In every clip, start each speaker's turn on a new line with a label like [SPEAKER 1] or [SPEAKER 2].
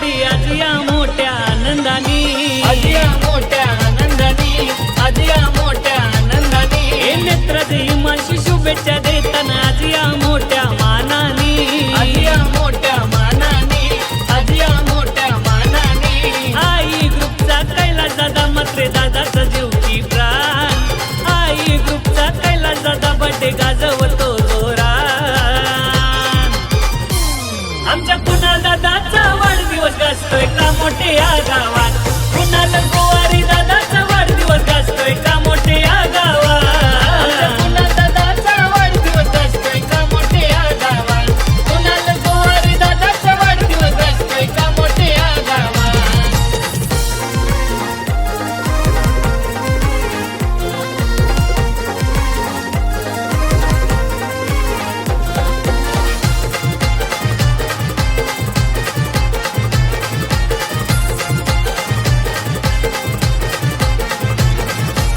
[SPEAKER 1] Birthday आज या मोठ्या आनंदाने,
[SPEAKER 2] आज या मोठ्या आनंदाने, आज या मोठ्या आनंदाने.
[SPEAKER 1] हे नेत्रात हिमांशी शुभेच्छा देताना आज या मोठ्या मानाने,
[SPEAKER 2] आज या मोठ्या मानाने, आज या मोठ्या मानाने.
[SPEAKER 1] आई ग्रुपचा कैलास दादा मात्रे दादाचा जीव की प्राण, आई ग्रुपचा कैलास दादा बर्थडे गाजवतो जोरात. आमच्या कुणाल दादाचा वाढदिवस गाजतोय का मोठे या गावात, कुणाल गोवारी दादाचा वाढदिवस गाजतोय का मोठे या गावात.
[SPEAKER 2] कुणाल दादाचा वाढदिवस गाजतोय का मोठे या गावात, कुणाल गोवारी दादाचा वाढदिवस गाजतोय का मोठे या गावात.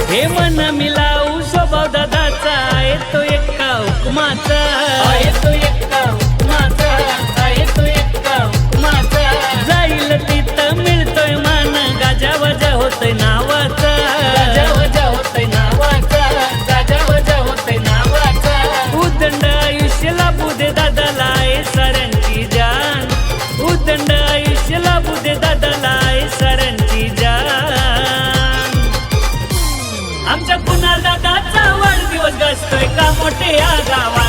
[SPEAKER 1] हे मन मिलावू स्वभाव दादाचा येतो एका हुकमाचा,
[SPEAKER 2] आहे तो एक्का हुकमाचा, आहे तो एक्का हुकमाचा.
[SPEAKER 1] जाईल तिथं मिळतोय मान, गाजावाजा होतोय नावाचा.
[SPEAKER 2] गाजावाजा होतोय नावाचा, गाजावाजा होतोय नावाचा.
[SPEAKER 1] उदंड आयुष्य लाभू दे दादाला आहे साऱ्यांची जान, उदंड आयुष्य लाभू दे दादाला आहे साऱ्यांची जान. आमच्या कुणाल दादाचा वाढदिवस गाजतोय का मोठे या गावात,